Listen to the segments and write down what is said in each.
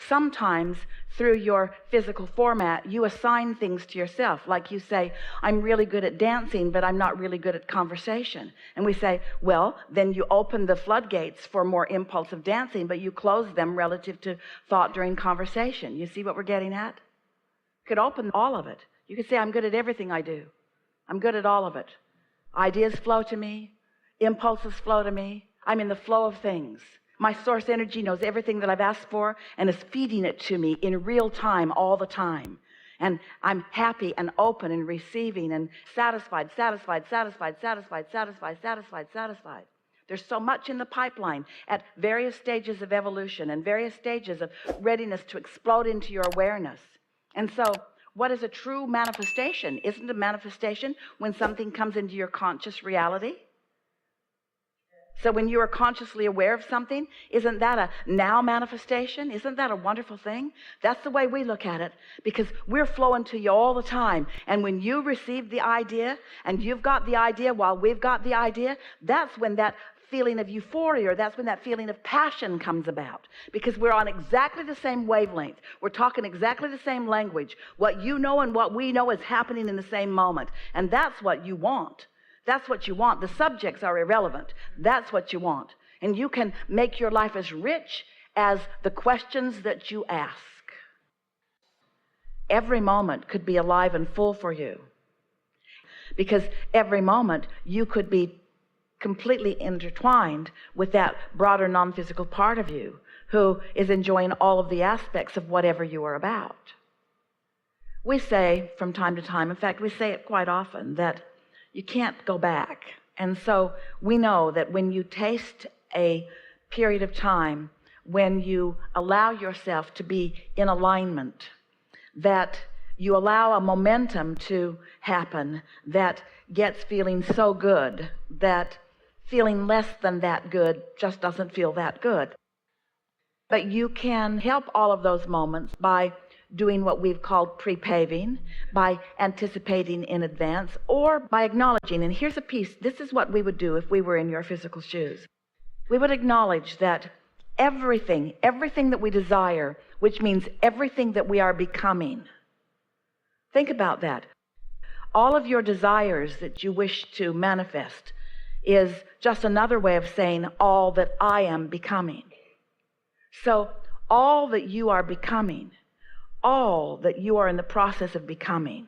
Sometimes through your physical format, you assign things to yourself. Like you say, I'm really good at dancing, but I'm not really good at conversation. And we say, well, then you open the floodgates for more impulsive dancing, but you close them relative to thought during conversation. You see what we're getting at? You could open all of it. You could say, I'm good at everything I do. I'm good at all of it. Ideas flow to me. Impulses flow to me. I'm in the flow of things. My source energy knows everything that I've asked for and is feeding it to me in real time all the time. And I'm happy and open and receiving and satisfied. There's so much in the pipeline at various stages of evolution and various stages of readiness to explode into your awareness. And so what is a true manifestation? Isn't a manifestation when something comes into your conscious reality? So when you are consciously aware of something, isn't that a now manifestation? Isn't that a wonderful thing? That's the way we look at it, because we're flowing to you all the time. And when you receive the idea and you've got the idea while we've got the idea, that's when that feeling of euphoria, or that's when that feeling of passion comes about, because we're on exactly the same wavelength. We're talking exactly the same language. What you know and what we know is happening in the same moment. And that's what you want. That's what you want. The subjects are irrelevant. That's what you want. And you can make your life as rich as the questions that you ask. Every moment could be alive and full for you, because every moment you could be completely intertwined with that broader non-physical part of you who is enjoying all of the aspects of whatever you are about. We say from time to time, in fact, we say it quite often, that you can't go back. And so we know that when you taste a period of time, when you allow yourself to be in alignment, that you allow a momentum to happen that gets feeling so good that feeling less than that good just doesn't feel that good. But you can help all of those moments by doing what we've called pre-paving, by anticipating in advance, or by acknowledging. And here's a piece. This is what we would do if we were in your physical shoes. We would acknowledge that everything that we desire, which means everything that we are becoming. Think about that. All of your desires that you wish to manifest is just another way of saying all that I am becoming. So all that you are becoming, all that you are in the process of becoming,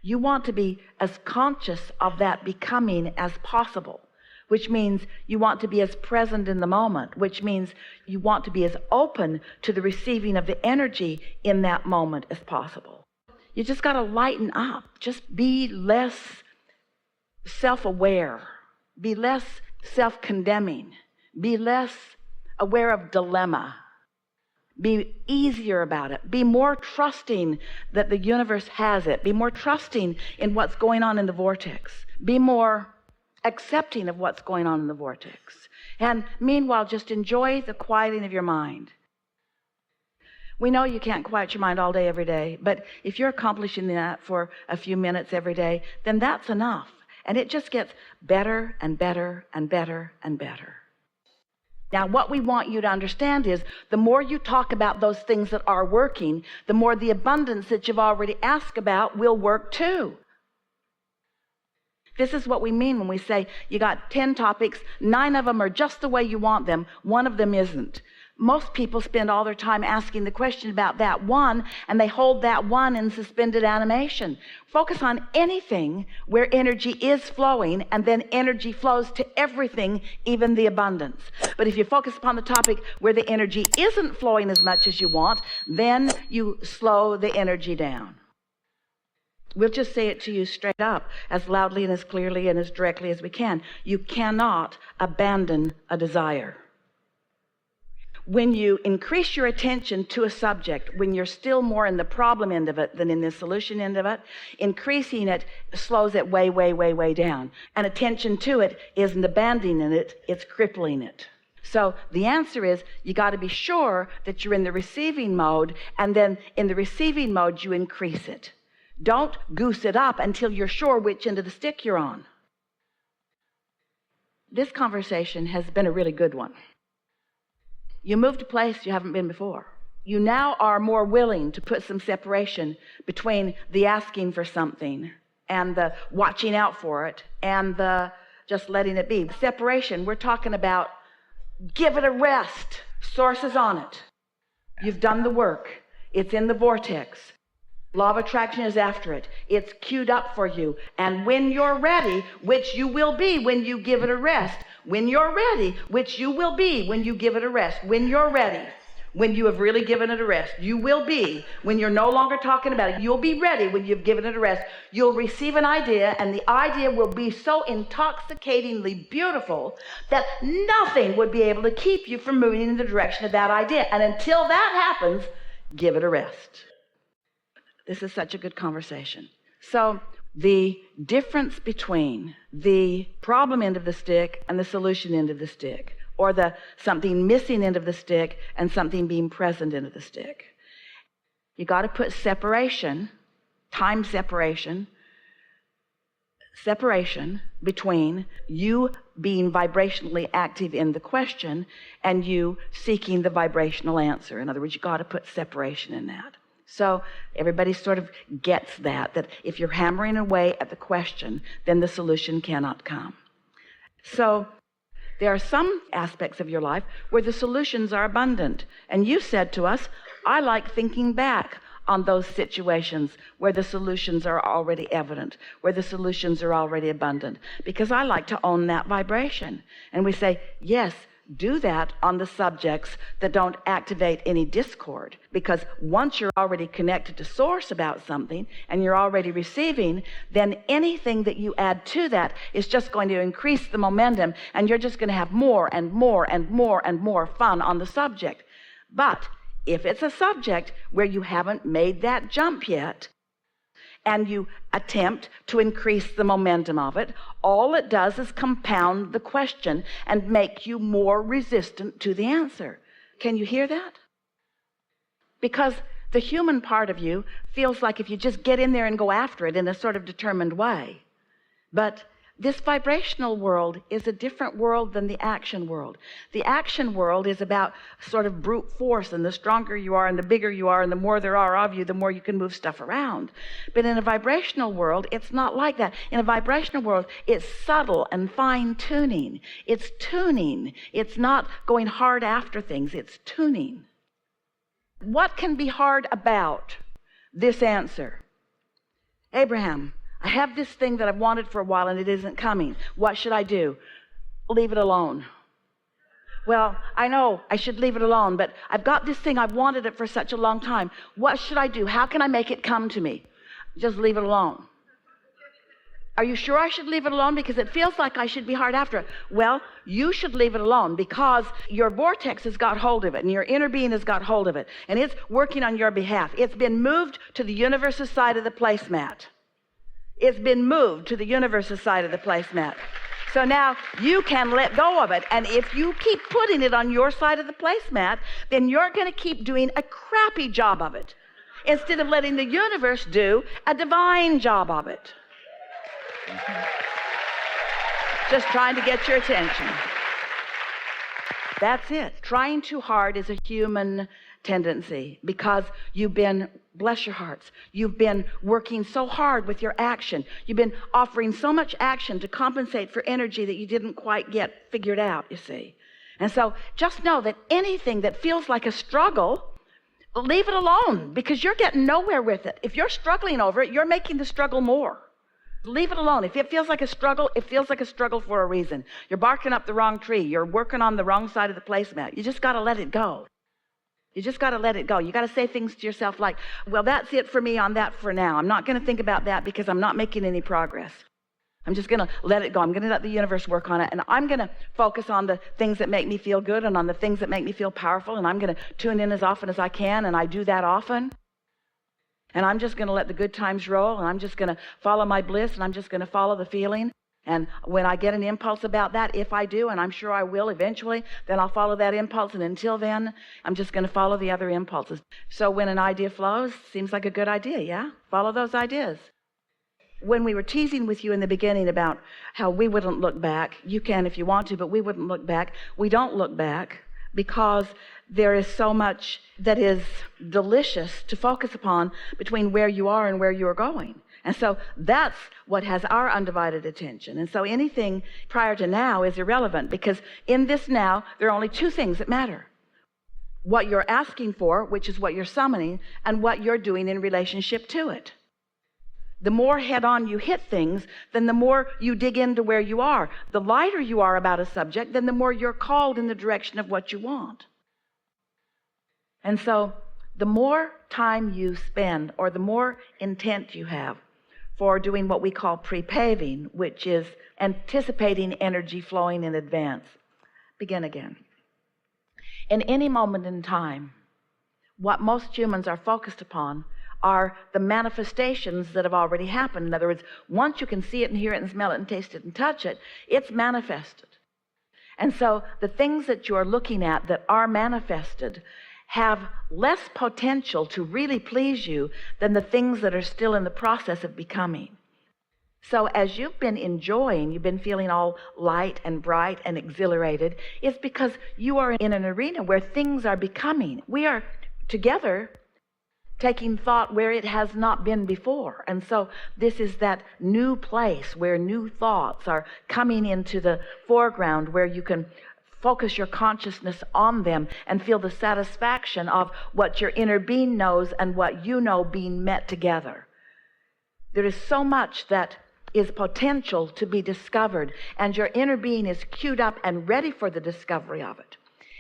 you want to be as conscious of that becoming as possible, which means you want to be as present in the moment, which means you want to be as open to the receiving of the energy in that moment as possible. You just got to lighten up. Just be less self-aware. Be less self-condemning. Be less aware of dilemma. Be easier about it. Be more trusting that the universe has it. Be more trusting in what's going on in the vortex. Be more accepting of what's going on in the vortex. And meanwhile, just enjoy the quieting of your mind. We know you can't quiet your mind all day, every day, but if you're accomplishing that for a few minutes every day, then that's enough. And it just gets better and better and better and better. Now, what we want you to understand is the more you talk about those things that are working, the more the abundance that you've already asked about will work too. This is what we mean when we say you got 10 topics, 9 of them are just the way you want them, 1 of them isn't. Most people spend all their time asking the question about that one, and they hold that one in suspended animation. Focus on anything where energy is flowing, and then energy flows to everything, even the abundance. But if you focus upon the topic where the energy isn't flowing as much as you want, then you slow the energy down. We'll just say it to you straight up, as loudly and as clearly and as directly as we can. You cannot abandon a desire. When you increase your attention to a subject, when you're still more in the problem end of it than in the solution end of it, increasing it slows it way, way, way, way down. And attention to it isn't abandoning it, it's crippling it. So the answer is you got to be sure that you're in the receiving mode, and then in the receiving mode you increase it. Don't goose it up until you're sure which end of the stick you're on. This conversation has been a really good one. You moved to a place you haven't been before. You now are more willing to put some separation between the asking for something and the watching out for it and the just letting it be. Separation, we're talking about give it a rest. Source is on it. You've done the work. It's in the vortex. Law of attraction is after it. It's queued up for you. And when you're ready, which you will be when you give it a rest, when you're ready, which you will be when you give it a rest, when you're ready, when you have really given it a rest, you will be when you're no longer talking about it. You'll be ready when you've given it a rest. You'll receive an idea, and the idea will be so intoxicatingly beautiful that nothing would be able to keep you from moving in the direction of that idea. And until that happens, give it a rest. This is such a good conversation. So the difference between the problem end of the stick and the solution end of the stick, or the something missing end of the stick and something being present end of the stick. You got to put separation, time separation between you being vibrationally active in the question and you seeking the vibrational answer. In other words, you got to put separation in that. So everybody sort of gets that if you're hammering away at the question, then the solution cannot come. So there are some aspects of your life where the solutions are abundant. And you said to us, I like thinking back on those situations where the solutions are already evident, where the solutions are already abundant, because I like to own that vibration. And we say, yes, do that on the subjects that don't activate any discord, because once you're already connected to source about something and you're already receiving, then anything that you add to that is just going to increase the momentum, and you're just going to have more and more and more and more fun on the subject. But if it's a subject where you haven't made that jump yet, and you attempt to increase the momentum of it, all it does is compound the question and make you more resistant to the answer. Can you hear that? Because the human part of you feels like if you just get in there and go after it in a sort of determined way. But this vibrational world is a different world than the action world. The action world is about sort of brute force, and the stronger you are and the bigger you are and the more there are of you, the more you can move stuff around. But in a vibrational world, it's not like that. In a vibrational world, it's subtle and fine-tuning. It's tuning. It's not going hard after things. It's tuning. What can be hard about this answer? Abraham, I have this thing that I've wanted for a while and it isn't coming. What should I do? Leave it alone. Well, I know I should leave it alone, but I've got this thing. I've wanted it for such a long time. What should I do? How can I make it come to me? Just leave it alone. Are you sure I should leave it alone? Because it feels like I should be hard after it. Well, you should leave it alone because your vortex has got hold of it and your inner being has got hold of it and it's working on your behalf. It's been moved to the universe's side of the placemat. It's been moved to the universe's side of the placemat. So now you can let go of it. And if you keep putting it on your side of the placemat, then you're going to keep doing a crappy job of it instead of letting the universe do a divine job of it. Just trying to get your attention. That's it. Trying too hard is a human tendency because you've been, bless your hearts, you've been working so hard with your action. You've been offering so much action to compensate for energy that you didn't quite get figured out, you see. And so just know that anything that feels like a struggle, leave it alone because you're getting nowhere with it. If you're struggling over it, you're making the struggle more. Leave it alone. If it feels like a struggle, it feels like a struggle for a reason. You're barking up the wrong tree. You're working on the wrong side of the placemat. You just got to let it go. You just got to let it go. You got to say things to yourself like, well, that's it for me on that for now. I'm not going to think about that because I'm not making any progress. I'm just going to let it go. I'm going to let the universe work on it. And I'm going to focus on the things that make me feel good and on the things that make me feel powerful. And I'm going to tune in as often as I can. And I do that often. And I'm just going to let the good times roll, and I'm just going to follow my bliss, and I'm just going to follow the feeling. And when I get an impulse about that, if I do, and I'm sure I will eventually, then I'll follow that impulse. And until then, I'm just going to follow the other impulses. So when an idea flows, seems like a good idea, yeah? Follow those ideas. When we were teasing with you in the beginning about how we wouldn't look back, you can if you want to, but we wouldn't look back. We don't look back because there is so much that is delicious to focus upon between where you are and where you're going. And so that's what has our undivided attention. And so anything prior to now is irrelevant, because in this now, there are only two things that matter. What you're asking for, which is what you're summoning, and what you're doing in relationship to it. The more head-on you hit things, then the more you dig into where you are. The lighter you are about a subject, then the more you're called in the direction of what you want. And so the more time you spend, or the more intent you have for doing what we call pre-paving, which is anticipating energy flowing in advance. Begin again. In any moment in time, what most humans are focused upon are the manifestations that have already happened. In other words, once you can see it and hear it and smell it and taste it and touch it, it's manifested. And so the things that you're looking at that are manifested have less potential to really please you than the things that are still in the process of becoming. So as you've been enjoying, you've been feeling all light and bright and exhilarated, it's because you are in an arena where things are becoming. We are together taking thought where it has not been before. And so this is that new place where new thoughts are coming into the foreground, where you can focus your consciousness on them and feel the satisfaction of what your inner being knows and what you know being met together. There is so much that is potential to be discovered, and your inner being is queued up and ready for the discovery of it.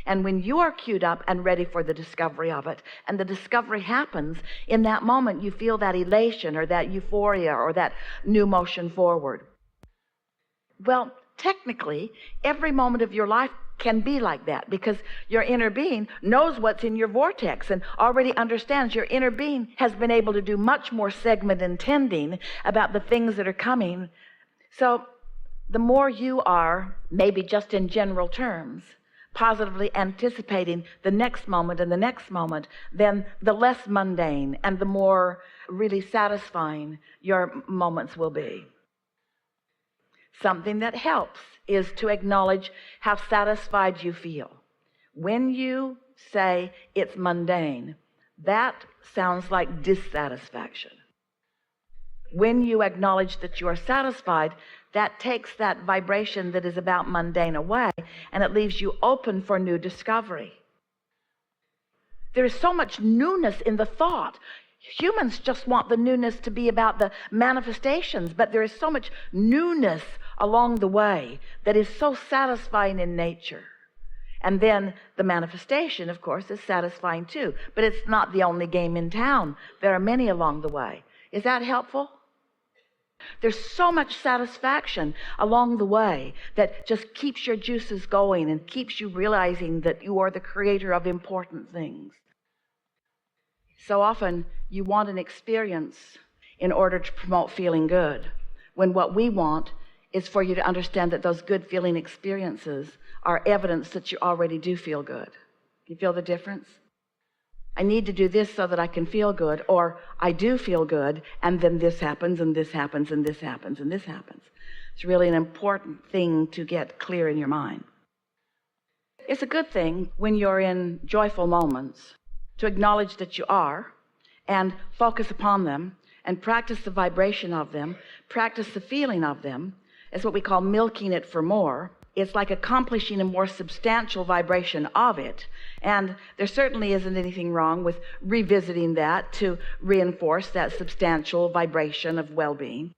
And when you are queued up and ready for the discovery of it, and the discovery happens, in that moment you feel that elation or that euphoria or that new motion forward. Well, technically, every moment of your life can be like that, because your inner being knows what's in your vortex and already understands. Your inner being has been able to do much more segment intending about the things that are coming. So the more you are, maybe just in general terms, positively anticipating the next moment and the next moment, then the less mundane and the more really satisfying your moments will be. Something that helps is to acknowledge how satisfied you feel. When you say it's mundane, that sounds like dissatisfaction. When you acknowledge that you are satisfied, that takes that vibration that is about mundane away, and it leaves you open for new discovery. There is so much newness in the thought. Humans just want the newness to be about the manifestations, but there is so much newness along the way that is so satisfying in nature. And then the manifestation, of course, is satisfying too, but it's not the only game in town. There are many along the way. Is that helpful? There's so much satisfaction along the way that just keeps your juices going and keeps you realizing that you are the creator of important things. So often you want an experience in order to promote feeling good, when what we want is for you to understand that those good feeling experiences are evidence that you already do feel good. You feel the difference? I need to do this so that I can feel good, or I do feel good, and then this happens, and this happens, and this happens, and this happens. It's really an important thing to get clear in your mind. It's a good thing when you're in joyful moments to acknowledge that you are, and focus upon them, and practice the vibration of them, practice the feeling of them. It's what we call milking it for more. It's like accomplishing a more substantial vibration of it. And there certainly isn't anything wrong with revisiting that to reinforce that substantial vibration of well-being.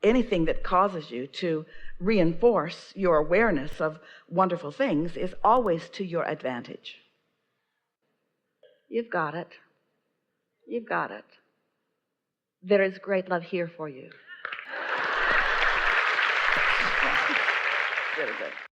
Anything that causes you to reinforce your awareness of wonderful things is always to your advantage. You've got it. You've got it. There is great love here for you. Really good.